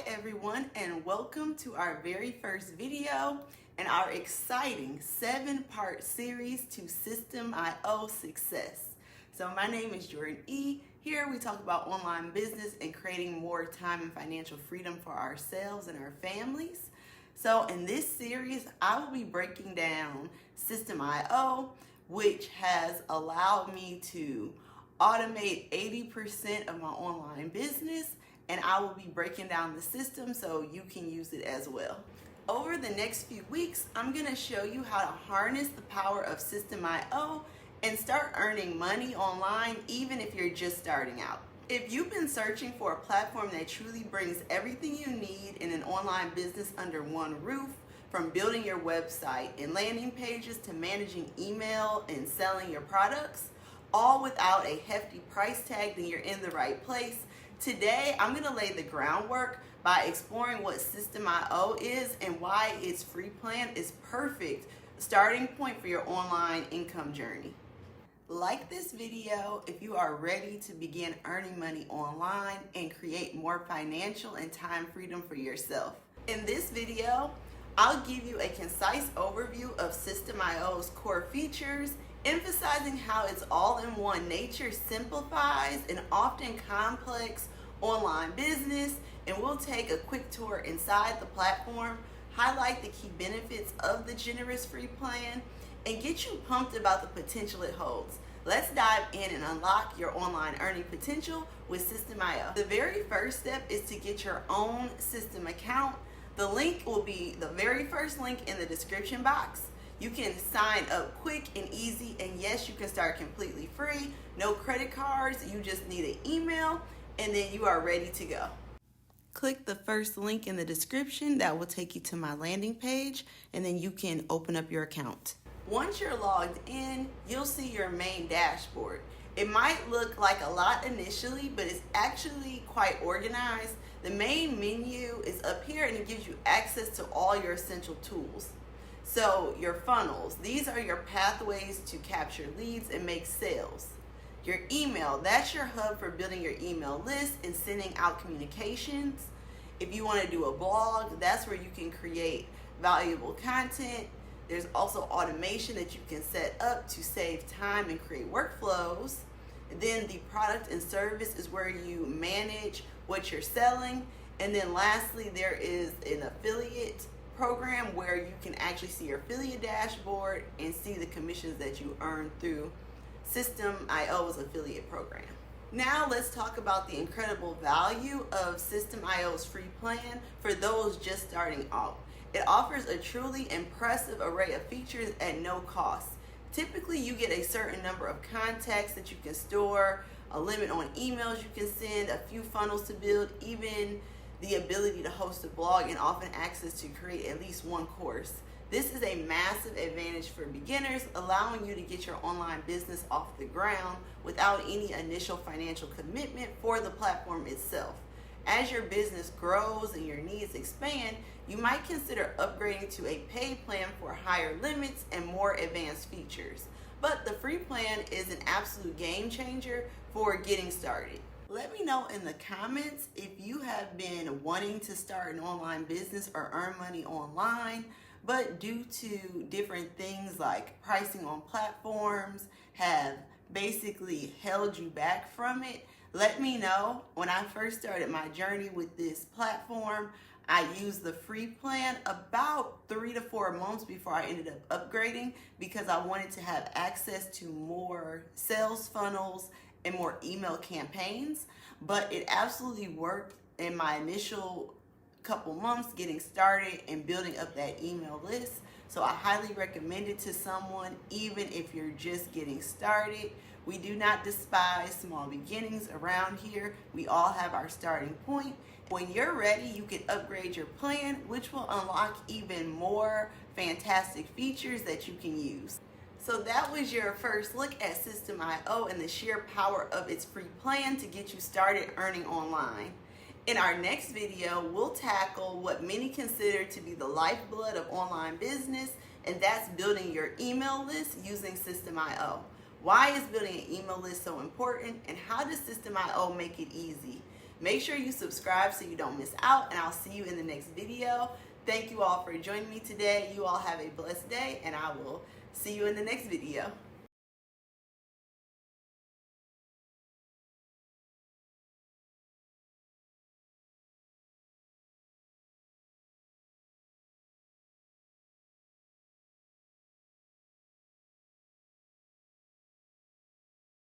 everyone, and welcome to our very first video in our exciting 7-part series to System.io success. So my name is Jordan E. Here we talk about online business and creating more time and financial freedom for ourselves and our families. So in this series, I will be breaking down System.io, which has allowed me to automate 80% of my online business, and I will be breaking down the system so you can use it as well. Over the next few weeks, I'm going to show you how to harness the power of System.io and start earning money online even if you're just starting out. If you've been searching for a platform that truly brings everything you need in an online business under one roof, from building your website and landing pages to managing email and selling your products, all without a hefty price tag, then you're in the right place. Today, I'm going to lay the groundwork by exploring what System.io is and why its free plan is perfect starting point for your online income journey. Like this video if you are ready to begin earning money online and create more financial and time freedom for yourself. In this video, I'll give you a concise overview of System.io's core features, emphasizing how its all-in-one nature simplifies an often complex online business, and we'll take a quick tour inside the platform, highlight the key benefits of the generous free plan, and get you pumped about the potential it holds. Let's dive in and unlock your online earning potential with System.io. The very first step is to get your own system account. The link will be the very first link in the description box. You can sign up quick and easy, and yes, you can start completely free. No credit cards, you just need an email, and then you are ready to go. Click the first link in the description. That will take you to my landing page, and then you can open up your account. Once you're logged in, you'll see your main dashboard. It might look like a lot initially, but it's actually quite organized. The main menu is up here, and it gives you access to all your essential tools. So your funnels, these are your pathways to capture leads and make sales. Your email, that's your hub for building your email list and sending out communications. If you want to do a blog, that's where you can create valuable content. There's also automation that you can set up to save time and create workflows. Then the product and service is where you manage what you're selling. And then lastly, there is an affiliate program where you can actually see your affiliate dashboard and see the commissions that you earn through System.io's affiliate program. Now let's talk about the incredible value of System.io's free plan for those just starting out. It offers a truly impressive array of features at no cost. Typically, you get a certain number of contacts that you can store, a limit on emails you can send, a few funnels to build, even the ability to host a blog, and often access to create at least one course. This is a massive advantage for beginners, allowing you to get your online business off the ground without any initial financial commitment for the platform itself. As your business grows and your needs expand, you might consider upgrading to a paid plan for higher limits and more advanced features. But the free plan is an absolute game changer for getting started. Let me know in the comments if you have been wanting to start an online business or earn money online, but due to different things like pricing on platforms have basically held you back from it. Let me know. When I first started my journey with this platform, I used the free plan about 3 to 4 months before I ended up upgrading because I wanted to have access to more sales funnels and more email campaigns. But it absolutely worked in my initial couple months getting started and building up that email list. So I highly recommend it to someone, even if you're just getting started. We do not despise small beginnings around here. We all have our starting point. When you're ready, you can upgrade your plan, which will unlock even more fantastic features that you can use. So that was your first look at System.io and the sheer power of its free plan to get you started earning online. In our next video, we'll tackle what many consider to be the lifeblood of online business, and that's building your email list using System.io. Why is building an email list so important, and how does System.io make it easy? Make sure you subscribe so you don't miss out, and I'll see you in the next video. Thank you all for joining me today. You all have a blessed day, and I will see you in the next video.